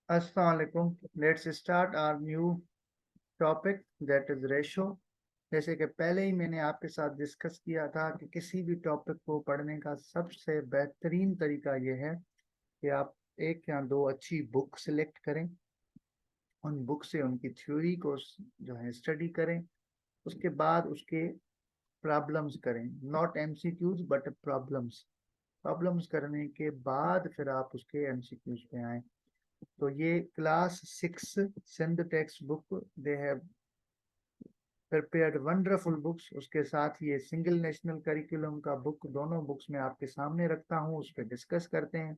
Assalamu alaikum. Let's start our new topic that is ratio. जैसे कि पहले ही मैंने आपके साथ डिस्कस किया था कि किसी भी टॉपिक को पढ़ने का सबसे बेहतरीन तरीका यह है कि आप एक या दो अच्छी बुक सिलेक्ट करें, उन बुक से उनकी थ्योरी को जो है स्टडी करें, उसके बाद उसके प्रॉब्लम्स करें, not MCQs but problems. Problems करने के बाद फिर आप उसके एमसीक्यूज पे आए। तो ये class 6 Sindh text book they have prepared wonderful books. उसके साथ ही ये सिंगल नेशनल करिकुलम का बुक दोनों बुक्स में आपके सामने रखता हूँ, उस पर डिस्कस करते हैं।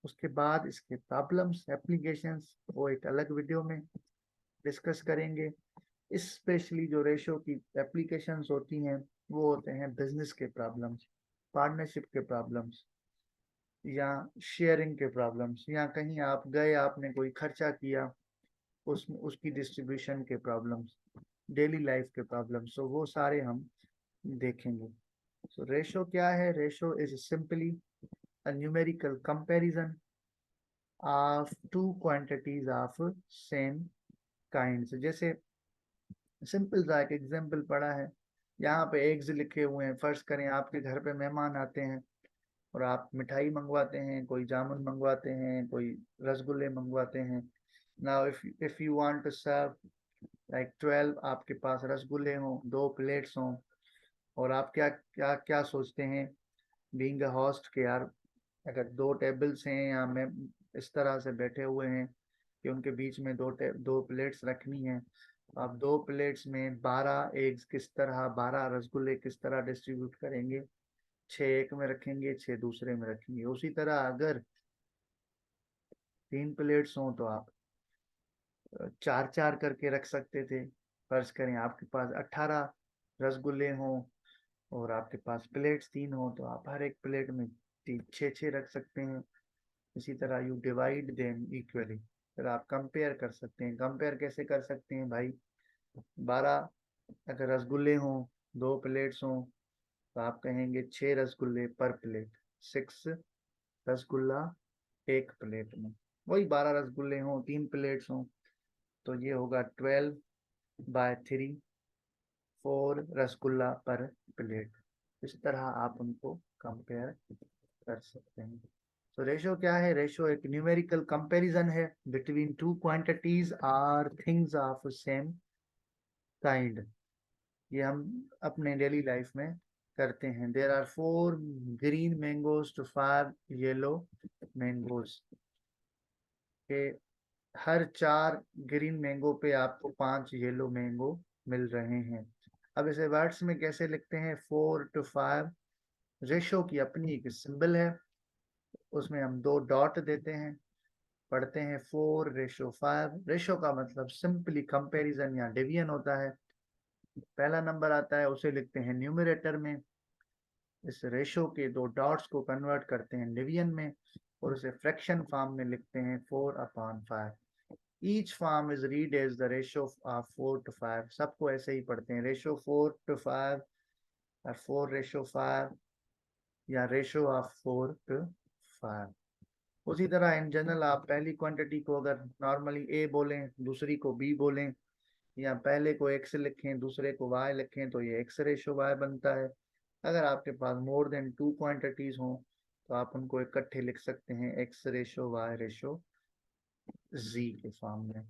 उसके बाद इसके प्रॉब्लम्स एप्लीकेशंस वो एक अलग वीडियो में डिस्कस करेंगे। स्पेशली जो रेशो की एप्लीकेशंस होती हैं वो होते हैं बिजनेस के प्रॉब्लम्स, पार्टनरशिप के प्रॉब्लम्स, या शेयरिंग के प्रॉब्लम्स, या कहीं आप गए आपने कोई खर्चा किया उसमें उसकी डिस्ट्रीब्यूशन के प्रॉब्लम्स, डेली लाइफ के प्रॉब्लम्स, तो वो सारे हम देखेंगे। सो रेशो क्या है? Ratio is simply a numerical comparison of two quantities of same kinds. जैसे सिंपल सा एक एग्जांपल पड़ा है, यहाँ पे एग्स लिखे हुए हैं। फर्ज करें आपके घर पे मेहमान आते हैं और आप मिठाई मंगवाते हैं, कोई जामुन मंगवाते हैं, कोई रसगुल्ले मंगवाते हैं। Now if you want to serve like 12 आपके पास रसगुल्ले हों, 2 प्लेट्स हों, और आप क्या क्या क्या सोचते हैं बीइंग अ होस्ट के यार, अगर 2 टेबल्स हैं या मैं इस तरह से बैठे हुए हैं कि उनके बीच में दो प्लेट्स रखनी है, आप 2 प्लेट्स में 12 एग्स किस तरह, 12 रसगुल्ले किस तरह डिस्ट्रीब्यूट करेंगे? 6 एक में रखेंगे, 6 दूसरे में रखेंगे। उसी तरह अगर 3 प्लेट्स हों तो आप 4 4 करके रख सकते थे। फर्ज करें आपके पास 18 रसगुल्ले हों और आपके पास प्लेट्स 3 हो, तो आप हर एक प्लेट में 6 6 रख सकते हैं। इसी तरह यू डिवाइड देम इक्वली। फिर आप कंपेयर कर सकते हैं। कंपेयर कैसे कर सकते हैं भाई? 12 अगर रसगुल्ले हों, 2 प्लेट्स हों, तो आप कहेंगे 6 रसगुल्ले पर प्लेट, 6 रसगुल्ला एक प्लेट में। वही 12 रसगुल्ले हों, 3 प्लेट्स हों, तो ये होगा 12/3, 4 रसगुल्ला पर प्लेट। इस तरह आप उनको कंपेयर कर सकते हैं। तो रेशो क्या है? रेशो एक न्यूमेरिकल कंपैरिजन है between two quantities or things of same kind. ये हम अपने डेली लाइफ में करते हैं। There are 4 green mangoes to 5 yellow mangoes के, हर 4 ग्रीन मैंगो पे आपको 5 येलो मैंगो मिल रहे हैं। अब इसे वर्ड्स में कैसे लिखते हैं? 4 to 5 रेशो की अपनी एक सिंबल है, उसमें हम 2 डॉट देते हैं, पढ़ते हैं 4:5। रेशो का मतलब सिंपली कंपैरिजन या डिवीजन होता है। पहला नंबर आता है उसे लिखते हैं न्यूमरेटर में, इस रेशो के 2 डॉट्स को कन्वर्ट करते हैं डिवीजन में और उसे फ्रैक्शन फॉर्म में लिखते हैं 4/5। Each form is read as the ratio of 4 to 5। सबको ऐसे ही पढ़ते हैं, रेशो 4 to 5 और 4:5 या रेशो ऑफ 4 to 5। उसी तरह इन जनरल आप पहली क्वांटिटी को अगर नॉर्मली ए बोलें, दूसरी को बी बोलें, या पहले को एक्स लिखें दूसरे को वाई लिखें, तो ये एक्स रेशो वाई बनता है। अगर आपके पास मोर देन 2 क्वांटिटीज हों तो आप उनको इकट्ठे लिख सकते हैं एक्स रेशो वाई रेशो जी के फॉर्म में।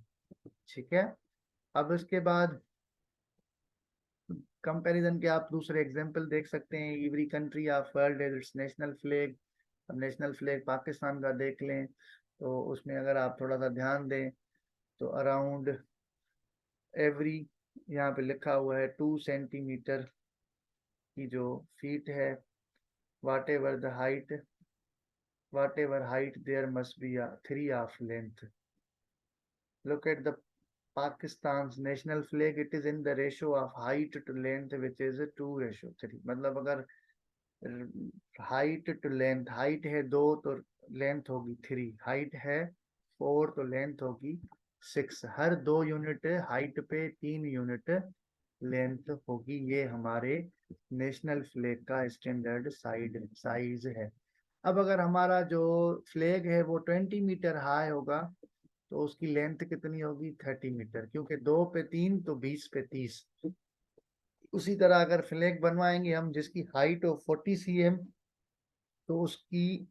ठीक है। अब इसके बाद कंपैरिजन के आप दूसरे एग्जांपल देख सकते हैं। Every country of world is it's national flag. अब नेशनल फ्लैग पाकिस्तान का देख लें तो उसमें अगर आप थोड़ा सा ध्यान दें तो अराउंड एवरी, यहाँ पे लिखा हुआ है 2 सेंटीमीटर की जो फीट है, whatever the height, whatever height there must be 3 of length. Look at the Pakistan's national flag. It is in the ratio of height to length, which is 2:3। मतलब अगर height to length, height है 2 तो length होगी 3, height है 4 तो length होगी 6। हर 2 unit height पे 3 unit length होगी। ये हमारे नेशनल फ्लैग का स्टैंडर्ड साइज है। अब अगर हमारा जो फ्लैग है वो 20 मीटर हाई होगा तो उसकी लेंथ कितनी होगी 30 मीटर, क्योंकि 2 पे 3 तो 20 पे 30। उसी तरह अगर फ्लैग बनवाएंगे हम जिसकी हाइट हो 40 cm, तो उसकी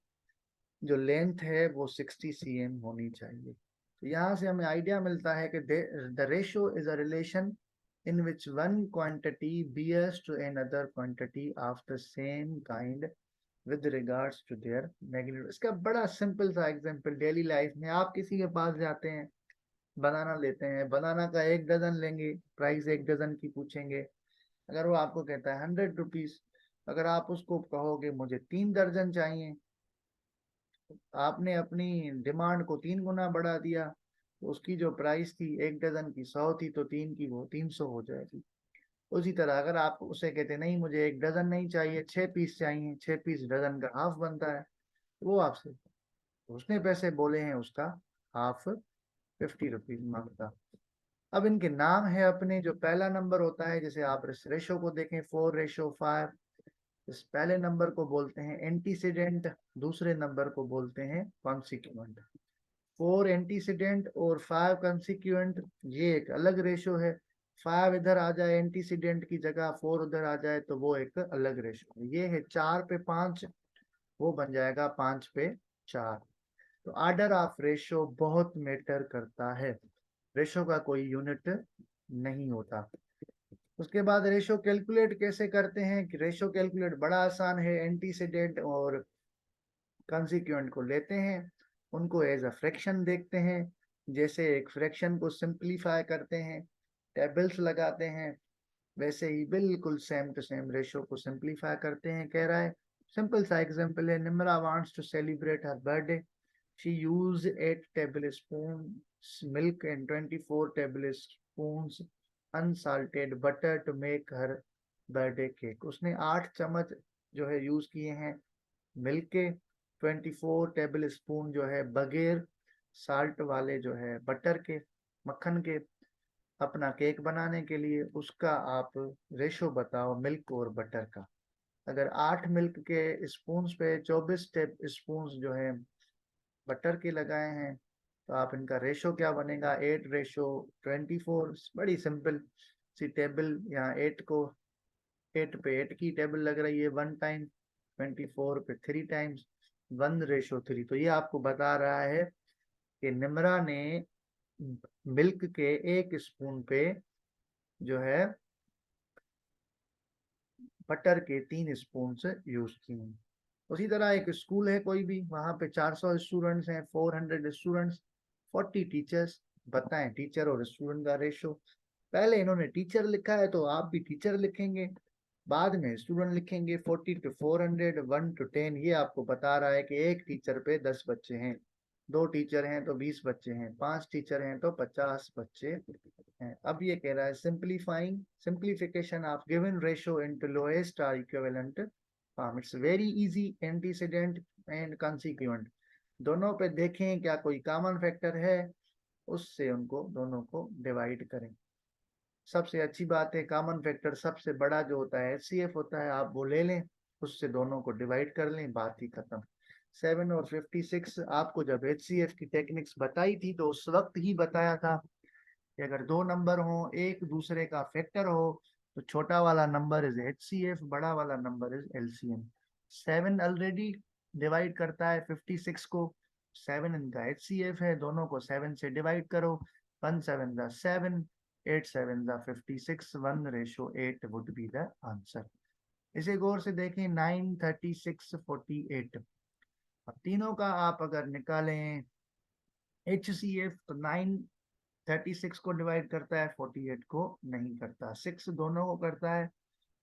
जो लेंथ है वो 60 cm होनी चाहिए। तो यहाँ से हमें आइडिया मिलता है कि the ratio is a relation in which one quantity bears to another quantity of the same kind with regards to their magnitude। इसका बड़ा सिंपल सा एग्जांपल डेली लाइफ में, आप किसी के पास जाते हैं, बनाना लेते हैं, बनाना का 1 डजन लेंगे, प्राइस 1 डजन की पूछेंगे, अगर वो आपको कहता है 100 रुपीज, अगर आप उसको कहोगे मुझे 3 दर्जन चाहिए, आपने अपनी डिमांड को 3 गुना बढ़ा दिया, तो उसकी जो प्राइस थी 1 डजन की 100 थी, तो 3 की वो 300 हो जाएगी। उसी तरह अगर आप उसे कहते नहीं मुझे 1 डजन नहीं चाहिए, 6 पीस चाहिए, 6 पीस डजन का हाफ बनता है, वो आपसे उसने पैसे बोले हैं उसका हाफ 50 रुपीज मांगता। अब इनके नाम है अपने, जो पहला नंबर होता है, जैसे आप इस रेशो को देखें 4:5, इस पहले नंबर को बोलते हैं एंटीसीडेंट, दूसरे नंबर को बोलते हैं कॉन्सिक्वेंट। 4 एंटीसीडेंट और 5 कंसिक्वेंट, ये एक अलग रेशो है। 5 इधर आ जाए एंटीसीडेंट की जगह, 4 उधर आ जाए, तो वो एक अलग रेशो है। ये है 4 पे 5, वो बन जाएगा 5 पे 4। तो आर्डर ऑफ रेशो बहुत मैटर करता है, रेशो का कोई यूनिट नहीं होता। उसके बाद रेशो कैलकुलेट कैसे करते हैं, कि रेशो कैलकुलेट बड़ा आसान है। एंटीसीडेंट और कंसिक्वेंट को लेते हैं, उनको एज अ फ्रैक्शन देखते हैं, जैसे एक फ्रैक्शन को सिंप्लीफाई करते हैं, टेबल्स लगाते हैं, वैसे ही बिल्कुल सेम टू सेम रेशो को सिंप्लीफाई करते हैं। कह रहा है, सिंपल सा एग्जांपल है, Nimra wants to celebrate her birthday, she use 8 tablespoons milk and 24 tablespoons unsalted butter to make her birthday cake. उसने 8 चम्मच जो है यूज किए हैं मिल्क के, 24 टेबल स्पून जो है बगैर साल्ट वाले जो है बटर के, मक्खन के, अपना केक बनाने के लिए। उसका आप रेशो बताओ मिल्क और बटर का। अगर 8 मिल्क के स्पून पे 24 टेब स्पून जो है बटर के लगाए हैं, तो आप इनका रेशो क्या बनेगा, 8:24। बड़ी सिंपल सी टेबल, यहाँ 8 को 8 पे 8 की टेबल लग रही है 1 टाइम, 24 पे 3 टाइम्स, 1:3। तो ये आपको बता रहा है कि निम्रा ने मिल्क के 1 स्पून पे जो है बटर के 3 स्पून यूज किए। उसी तरह एक स्कूल है कोई भी, वहां पे 400 स्टूडेंट्स हैं, 400 स्टूडेंट्स, 40 टीचर्स। बताएं टीचर और स्टूडेंट का रेशो। पहले इन्होंने टीचर लिखा है तो आप भी टीचर लिखेंगे, बाद में स्टूडेंट लिखेंगे। 40 to 400, 1 to 10, ये आपको बता रहा है कि एक टीचर पे 10 बच्चे हैं, 2 टीचर हैं तो 20 बच्चे हैं, 5 टीचर हैं तो 50 बच्चे हैं। अब ये कह रहा है simplifying, simplification of given ratio into lowest और equivalent form. It's very easy. Antecedent and consequent दोनों पे देखें क्या कोई कॉमन फैक्टर है, उससे उनको दोनों को डिवाइड करें। सबसे अच्छी बात है, कॉमन फैक्टर सबसे बड़ा जो होता है HCF होता है, आप वो ले लें, उससे दोनों को डिवाइड कर लें, बात ही खत्म। 7 और 56 आपको जब HCF की टेक्निक्स बताई थी तो उस वक्त ही बताया था कि अगर 2 नंबर हो, एक दूसरे का फैक्टर हो, तो छोटा वाला नंबर इज HCF, बड़ा वाला number is LCM। 7 already divide करता है 56 को, 7 इनका HCF है, दोनों को 7 से डिवाइड करो, 1 7 the 7, 8 7 the 56, 1:8 would be the answer. इसे गौर से देखें, 9 36 48। अब तीनों का आप अगर निकालें HCF, तो 9 36 को डिवाइड करता है, 48 को नहीं करता। 6 दोनों को करता है,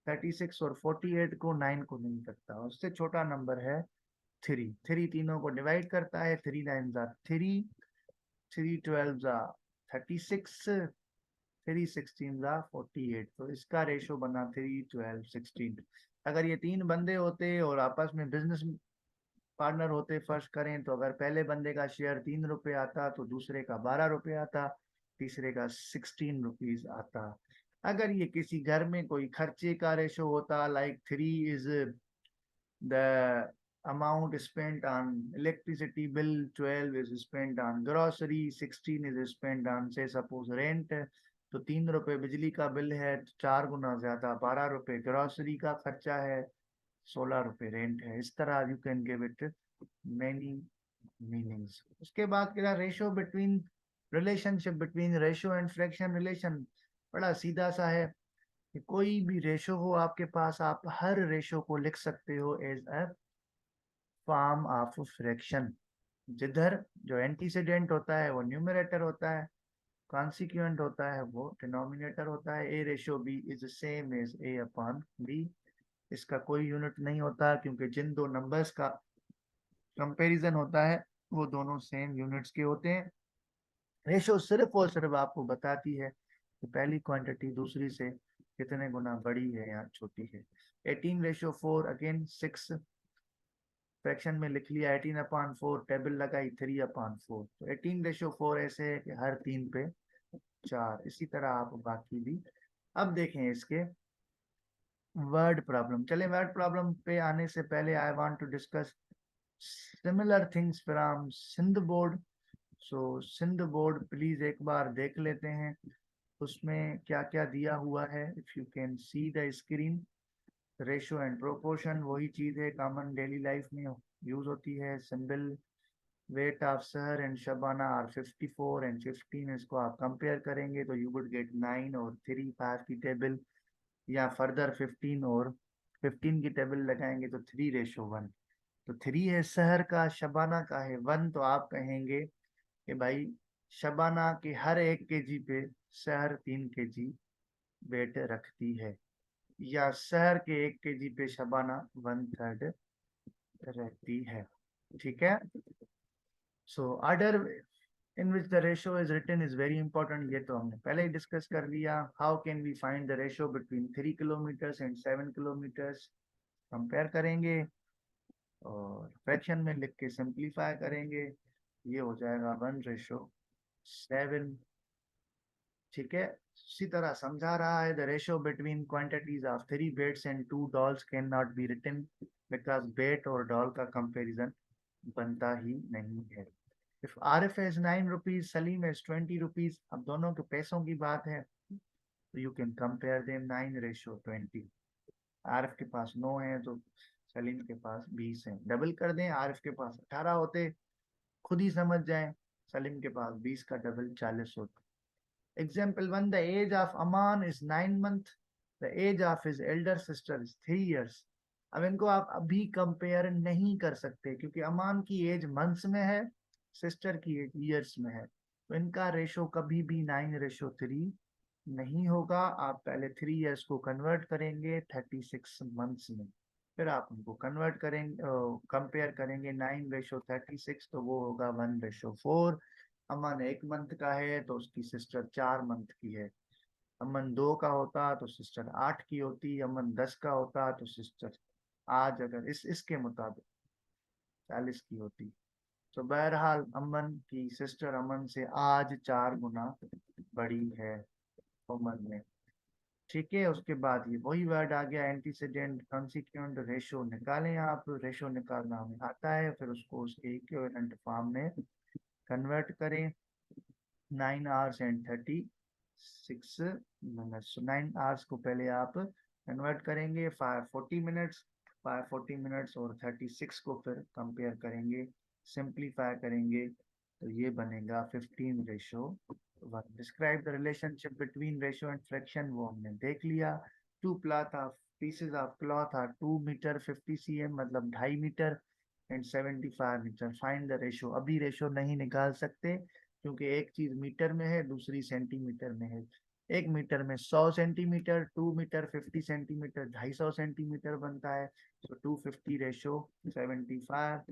36 और 48 को, 9 को नहीं करता। उससे छोटा नंबर है 3। 3 तीनों को डिवाइड करता है, 3 9 3, 3 12 36, 3 16 48। तो इसका रेशो बना 3 12 16। अगर ये 3 बंदे होते और आपस में बिजनेस पार्टनर होते, फर्स्ट करें, तो अगर पहले बंदे का शेयर 3 रुपए आता तो दूसरे का 12 रुपए आता, तीसरे का 16 रुपीज आता। अगर ये किसी घर में कोई खर्चे का रेशो होता, like 3 is the amount spent on electricity bill, 12 is spent on grocery, 16 is spent on say suppose rent, तो 3 रुपए बिजली का बिल है, 4 गुना ज्यादा 12 रुपए ग्रोसरी का खर्चा है, 16 रुपए रेंट है। इस तरह you can give it many meanings. उसके बाद क्या, ratio between, relationship between ratio and fraction relation बड़ा सीधा सा है कि कोई भी रेशो हो आपके पास, आप हर रेशो को लिख सकते हो as a form of fraction, जिधर जो एंटीसीडेंट होता है वो न्यूमरेटर होता है, कॉन्सिक्वेंट होता है वो डिनोमिनेटर होता है। A ratio B is same as A upon B. इसका कोई यूनिट नहीं होता क्योंकि जिन दो नंबर्स का कंपैरिजन होता है वो दोनों सेम यूनिट्स के होते हैं। रेशो सिर्फ और सिर्फ आपको बताती है कि पहली क्वांटिटी दूसरी से कितने गुना बड़ी है या छोटी है। 18:4 अगेन 6 फ्रैक्शन में लिख लिया, 18/4 टेबल लगाई 3/4, तो 18:4 ऐसे है कि हर 3 पे 4। इसी तरह आप बाकी भी। अब देखें इसके वर्ड प्रॉब्लम। चले वर्ड प्रॉब्लम पे आने से पहले I want to discuss similar things from Sindh board. So Sindh board please एक बार देख लेते हैं उसमें क्या क्या दिया हुआ है। If you can see the screen, ratio and proportion वही चीज है, कॉमन डेली लाइफ में यूज होती है। सिंबल, वेट ऑफ सहर एंड शबाना आर 54 एंड 15, इसको आप कंपेयर करेंगे तो यू वुड गेट 9 और 3 5 की टेबल, या फर्दर 15 और 15 की टेबल लगाएंगे तो 3:1। तो 3 है सहर का, शबाना का है 1, तो आप कहेंगे कि भाई शबाना के हर 1 kg पे सहर 3 kg वेट रखती है, या सहर के 1 kg पे शबाना 1/3 रहती है। ठीक है। So order in which the ratio is written is very important, ये तो हमने पहले ही डिस्कस कर लिया। How can we find the ratio between 3 kilometre and 7 kilometre, compare करेंगे और फ्रैक्शन में लिख के सिंप्लीफाई करेंगे, ये हो जाएगा 1:7। ठीक है। इसी तरह समझा रहा है, the ratio between quantities of 3 bats and 2 dolls can not be written because bat और डॉल का कंपेरिजन बनता ही नहीं है। If Arif is 9 rupees, Salim is 20 rupees, अब दोनों के पैसों की बात है तो you can compare them 9:20। Arif के पास 9 है तो सलीम के पास 20 है, डबल कर दें, आरिफ के पास 18 होते, खुद ही समझ जाएं, सलीम के पास 20 का डबल 40 होता। Example 1, the age of Aman is 9 months, the age of his elder sister is 3 years। अब इनको आप अभी कंपेयर नहीं कर सकते क्योंकि अमान की एज मंथ्स में है, सिस्टर की एज ईयर्स में है, तो इनका रेशो कभी भी 9:3 नहीं होगा। आप पहले 3 इयर्स को कन्वर्ट करेंगे 36 मंथ्स में, फिर आप उनको कन्वर्ट करेंगे, कंपेयर करेंगे 9:36, तो वो होगा 1:4। अमन 1 मंथ का है तो उसकी सिस्टर 4 मंथ की है। अमन 2 का होता तो सिस्टर 8 की होती, अमन 10 का होता तो सिस्टर आज अगर इसके मुताबिक 40 की होती। तो बहरहाल अमन की सिस्टर अमन से आज 4 गुना बड़ी है उम्र में। ठीक है। उसके बाद ये वही वर्ड आ गया, एंटीसीडेंट कॉन्सिक्वेंट रेशो निकालें आप, रेशो निकालना हमें आता है, फिर उसको उसके इक्विवेलेंट फॉर्म में कन्वर्ट करें। 9 hours and 36 minutes, 9 hours को पहले आप कन्वर्ट करेंगे 540 मिनट्स, 540 मिनट्स और 36 को फिर कंपेयर करेंगे, सिंप्लीफाई करेंगे तो ये बनेगा 15:1। Describe the relationship between ratio and fraction, वो हमने देख लिया। 2 cloth of pieces of cloth are 2 metre 50 cm, मतलब 2.5 metre and 75 metre. Find the ratio, अभी रेशो नहीं निकाल सकते क्योंकि एक चीज मीटर में है दूसरी सेंटीमीटर में है। 1 मीटर में 100 सेंटीमीटर, 2 मीटर 50 सेंटीमीटर 250 सेंटीमीटर बनता है। तो 250:75,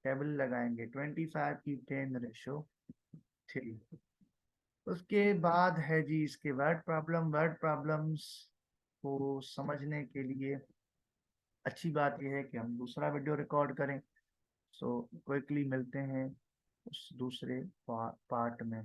टेबल लगाएंगे 25 की 10:3। उसके बाद है जी इसके वर्ड प्रॉब्लम। वर्ड प्रॉब्लम्स को समझने के लिए अच्छी बात यह है कि हम दूसरा वीडियो रिकॉर्ड करें। सो क्विकली मिलते हैं उस दूसरे पार्ट में।